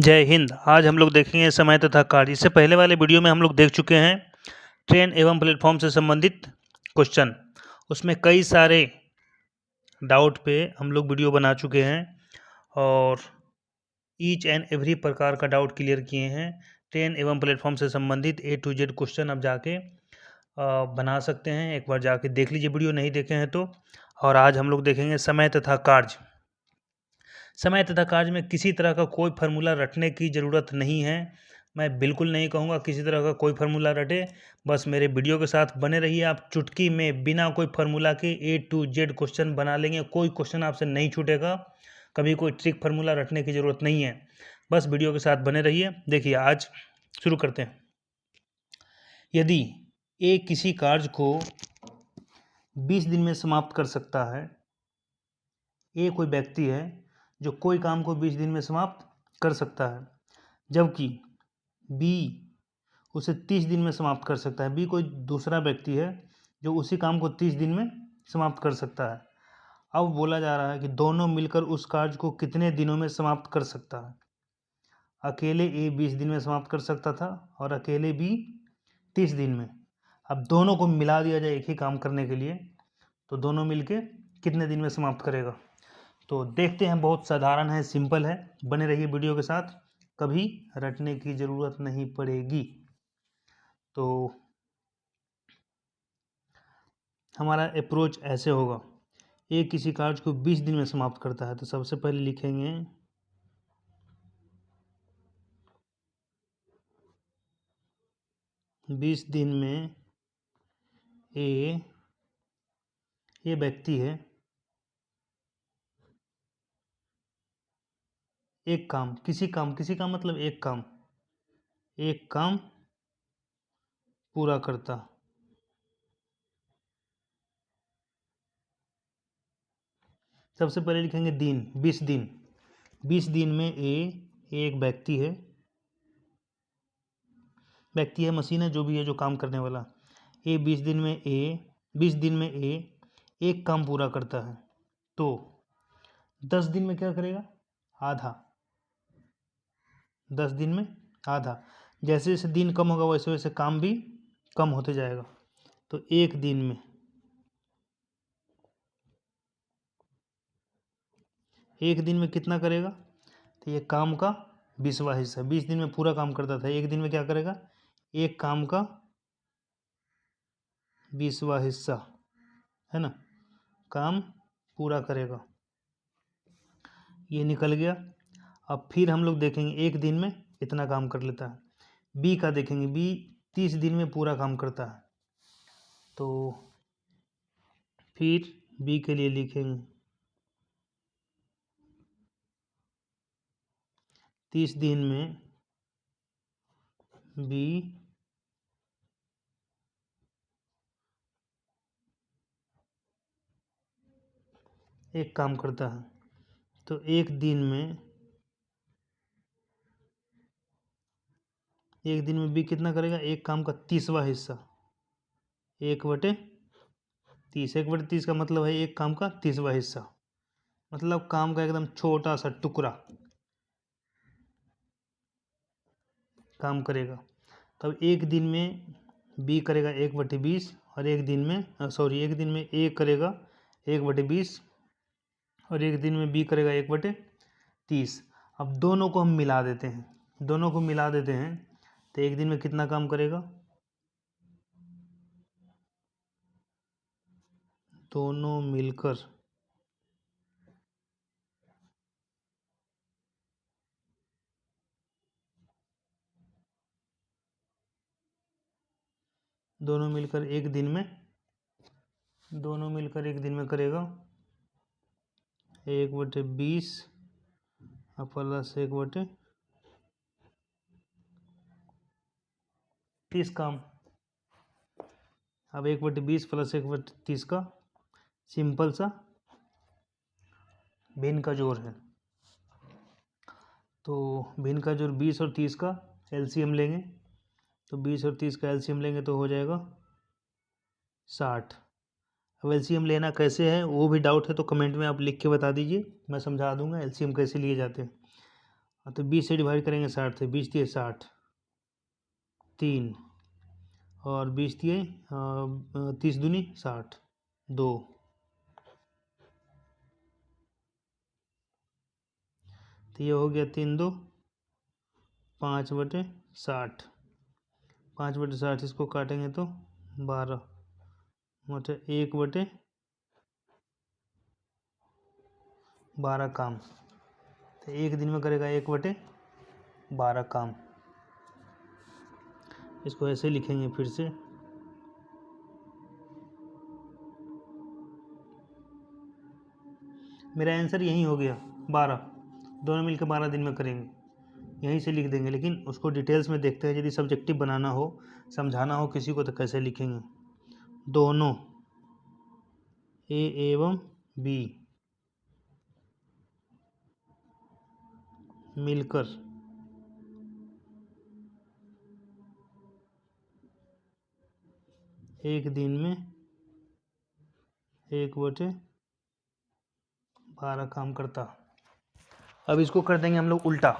जय हिंद। आज हम लोग देखेंगे समय तथा कार्य। इससे पहले वाले वीडियो में हम लोग देख चुके हैं ट्रेन एवं प्लेटफॉर्म से संबंधित क्वेश्चन। उसमें कई सारे डाउट पे हम लोग वीडियो बना चुके हैं और ईच एंड एवरी प्रकार का डाउट क्लियर किए हैं। ट्रेन एवं प्लेटफॉर्म से संबंधित A to Z क्वेश्चन अब जाके बना सकते हैं। एक बार जाके देख लीजिए वीडियो, नहीं देखे हैं तो। और आज हम लोग देखेंगे समय तथा कार्य। समय तथा कार्य में किसी तरह का कोई फार्मूला रटने की ज़रूरत नहीं है। मैं बिल्कुल नहीं कहूँगा किसी तरह का कोई फार्मूला रटे। बस मेरे वीडियो के साथ बने रहिए। आप चुटकी में बिना कोई फार्मूला के A to Z क्वेश्चन बना लेंगे। कोई क्वेश्चन आपसे नहीं छूटेगा। कभी कोई ट्रिक फार्मूला रटने की ज़रूरत नहीं है। बस वीडियो के साथ बने रहिए। देखिए, आज शुरू करते हैं। यदि A किसी कार्य को 20 दिन में समाप्त कर सकता है। A कोई व्यक्ति है जो कोई काम को 20 दिन में समाप्त कर सकता है, जबकि B उसे 30 दिन में समाप्त कर सकता है। B कोई दूसरा व्यक्ति है जो उसी काम को 30 दिन में समाप्त कर सकता है। अब बोला जा रहा है कि दोनों मिलकर उस कार्य को कितने दिनों में समाप्त कर सकता है। अकेले A 20 दिन में समाप्त कर सकता था और अकेले B 30 दिन में। अब दोनों को मिला दिया जाए एक ही काम करने के लिए, तो दोनों मिलके कितने दिन में समाप्त करेगा। तो देखते हैं, बहुत साधारण है, सिंपल है। बने रहिए वीडियो के साथ, कभी रटने की ज़रूरत नहीं पड़ेगी। तो हमारा अप्रोच ऐसे होगा। A किसी कार्य को 20 दिन में समाप्त करता है, तो सबसे पहले लिखेंगे 20 दिन में A ये व्यक्ति है, एक काम, किसी काम मतलब एक काम पूरा करता। सबसे पहले लिखेंगे दिन, 20 दिन। 20 दिन में A एक व्यक्ति है, मशीन है, जो भी है, जो काम करने वाला। 20 दिन में A एक काम पूरा करता है, तो 10 दिन में क्या करेगा? आधा। 10 दिन में आधा। जैसे जैसे दिन कम होगा वैसे वैसे काम भी कम होते जाएगा। तो एक दिन में कितना करेगा? तो ये काम का 20वां हिस्सा। 20 दिन में पूरा काम करता था, एक दिन में क्या करेगा? एक काम का 20वां हिस्सा, है ना, काम पूरा करेगा। ये निकल गया। अब फिर हम लोग देखेंगे एक दिन में इतना काम कर लेता है। B का देखेंगे, B 30 दिन में पूरा काम करता है, तो फिर B के लिए लिखेंगे 30 दिन में B एक काम करता है, तो एक दिन में B कितना करेगा? एक काम का 30वां हिस्सा, 1/30। 1/30 का मतलब है एक काम का 30वां हिस्सा, मतलब काम का एकदम छोटा सा टुकड़ा काम करेगा। तब एक दिन में B करेगा 1/20, और एक दिन में A करेगा 1/20, और एक दिन में B करेगा 1/30। अब दोनों को हम मिला देते हैं, तो एक दिन में कितना काम करेगा? दोनों मिलकर एक दिन में करेगा 1/20 प्लस 1/30 काम। अब 1/20 प्लस 1/30 का सिंपल सा भिन्न का जोड़ है, तो भिन्न का जोड़ 20 और 30 का एलसीएम लेंगे, तो 20 और 30 का एलसीएम लेंगे तो हो जाएगा 60। अब एलसीएम लेना कैसे है, वो भी डाउट है तो कमेंट में आप लिख के बता दीजिए, मैं समझा दूंगा एलसीएम कैसे लिए जाते हैं। तो 20 से डिवाइड करेंगे 60 से, 20 दिए 60, 3 और 20 दिए 30 दूनी 60, 2, तो ये हो गया 3 2 5/60, 5/60 इसको काटेंगे तो 12 मतलब 1/12 काम। तो एक दिन में करेगा 1/12 काम। इसको ऐसे लिखेंगे फिर से, मेरा आंसर यही हो गया 12, दोनों मिलकर 12 दिन में करेंगे, यहीं से लिख देंगे। लेकिन उसको डिटेल्स में देखते हैं, यदि सब्जेक्टिव बनाना हो, समझाना हो किसी को, तो कैसे लिखेंगे। दोनों ए एवं बी मिलकर एक दिन में 1/12 काम करता। अब इसको कर देंगे हम लोग उल्टा,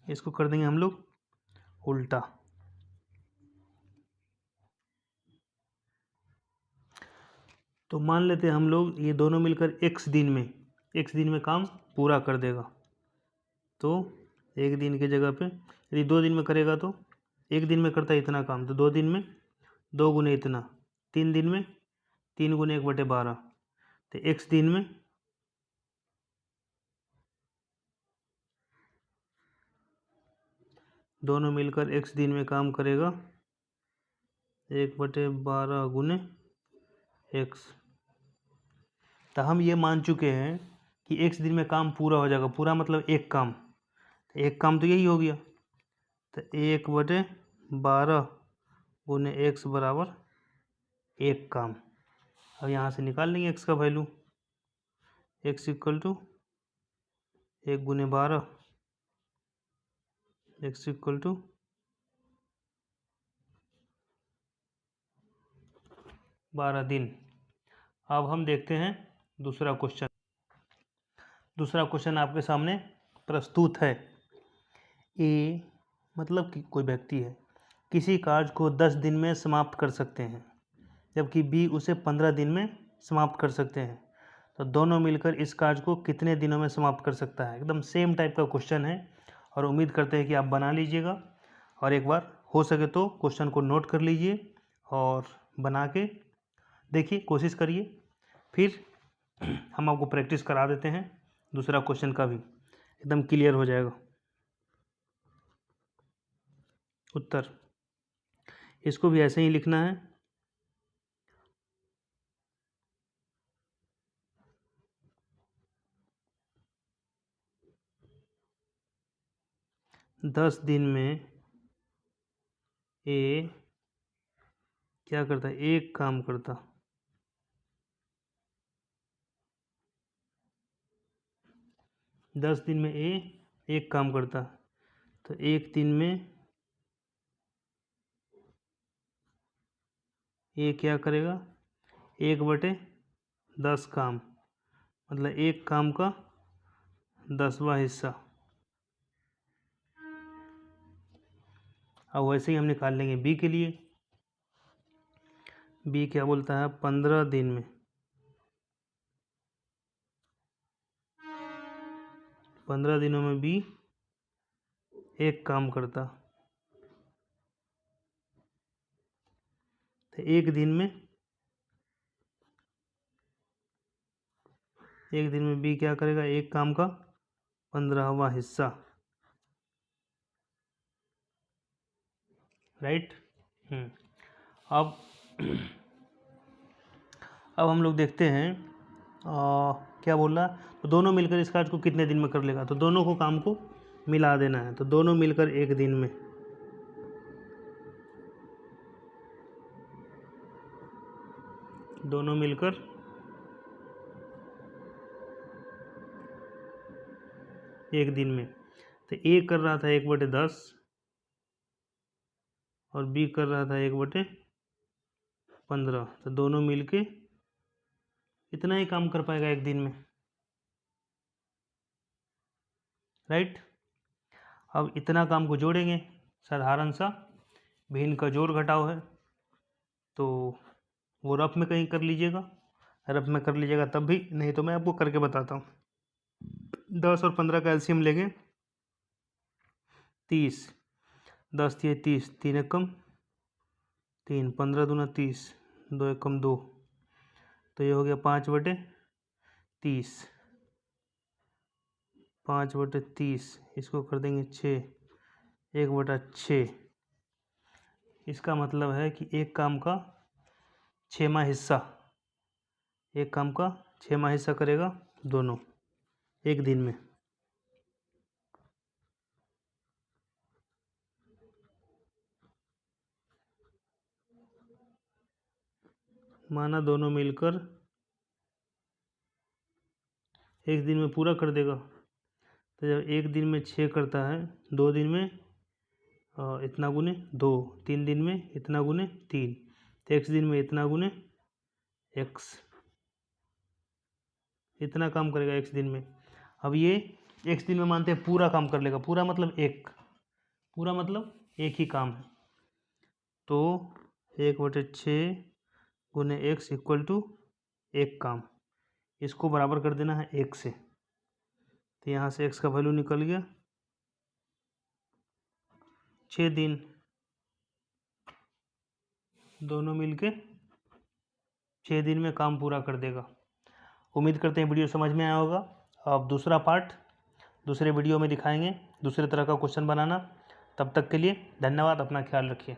इसको कर देंगे हम लोग उल्टा। तो मान लेते हैं हम लोग ये दोनों मिलकर x दिन में काम पूरा कर देगा। तो एक दिन की जगह पे यदि 2 दिन में करेगा तो एक दिन में करता है इतना काम, तो 2 दिन में 2 गुने इतना, 3 दिन में 3 गुने 1/12, तो x दिन में दोनों मिलकर x दिन में काम करेगा 1/12 गुने x। तो हम ये मान चुके हैं कि x दिन में काम पूरा हो जाएगा, पूरा मतलब एक काम, तो एक काम तो यही हो गया, तो 1/12 गुने x बराबर एक काम। अब यहाँ से निकाल लेंगे x का वैल्यू, x इक्वल टू 1 गुने 12, x इक्वल टू 12 दिन। अब हम देखते हैं दूसरा क्वेश्चन। दूसरा क्वेश्चन आपके सामने प्रस्तुत है। ए मतलब कि कोई व्यक्ति है, किसी कार्य को 10 दिन में समाप्त कर सकते हैं, जबकि बी उसे 15 दिन में समाप्त कर सकते हैं। तो दोनों मिलकर इस कार्य को कितने दिनों में समाप्त कर सकता है। एकदम सेम टाइप का क्वेश्चन है और उम्मीद करते हैं कि आप बना लीजिएगा, और एक बार हो सके तो क्वेश्चन को नोट कर लीजिए और बना के देखिए, कोशिश करिए। फिर हम आपको प्रैक्टिस करा देते हैं दूसरा क्वेश्चन का भी, एकदम क्लियर हो जाएगा। उत्तर इसको भी ऐसे ही लिखना है। दस दिन में ए क्या करता है, एक काम करता। 10 दिन में ए एक काम करता, तो एक दिन में ए क्या करेगा, 1/10 काम, मतलब एक काम का 10वां हिस्सा। अब वैसे ही हम निकाल लेंगे बी के लिए। बी क्या बोलता है, 15 दिन में 15 दिनों में बी एक काम करता, तो एक दिन में बी क्या करेगा, एक काम का 15वां हिस्सा। राइट। अब हम लोग देखते हैं क्या बोल रहा। तो दोनों मिलकर इस कार्य को कितने दिन में कर लेगा। तो दोनों को काम को मिला देना है, तो दोनों मिलकर एक दिन में, दोनों मिलकर एक दिन में। तो ए कर रहा था 1/10 और बी कर रहा था 1/15, तो दोनों मिलके इतना ही काम कर पाएगा एक दिन में। राइट। अब इतना काम को जोड़ेंगे, साधारण सा भिन्न का जोड़ घटाव है, तो वो रफ में कहीं कर लीजिएगा, रफ में कर लीजिएगा तब भी, नहीं तो मैं आपको करके बताता हूँ। 10 और 15 का एलसीएम लेंगे 30, 10 तिये 30, 3 एकम 3, 15 दूना 30, 2 एकम 2, तो ये हो गया 5/30, 5/30, इसको कर देंगे 6, 1/6। इसका मतलब है कि एक काम का 6वां हिस्सा, एक काम का 6वां हिस्सा करेगा दोनों एक दिन में। माना दोनों मिलकर एक दिन में पूरा कर देगा, तो जब एक दिन में 6 करता है, 2 दिन में इतना गुने 2, 3 दिन में इतना गुने 3, तो x दिन में इतना गुने x, इतना काम करेगा x दिन में। अब ये x दिन में मानते हैं पूरा काम कर लेगा, पूरा मतलब एक, पूरा मतलब एक ही काम है, तो 1/6 गुने x इक्वल टू एक काम, इसको बराबर कर देना है 1 से, तो यहाँ से x का वैल्यू निकल गया 6 दिन, दोनों मिलके 6 दिन में काम पूरा कर देगा। उम्मीद करते हैं वीडियो समझ में आया होगा। अब दूसरा पार्ट दूसरे वीडियो में दिखाएंगे, दूसरे तरह का क्वेश्चन बनाना। तब तक के लिए धन्यवाद, अपना ख्याल रखिए।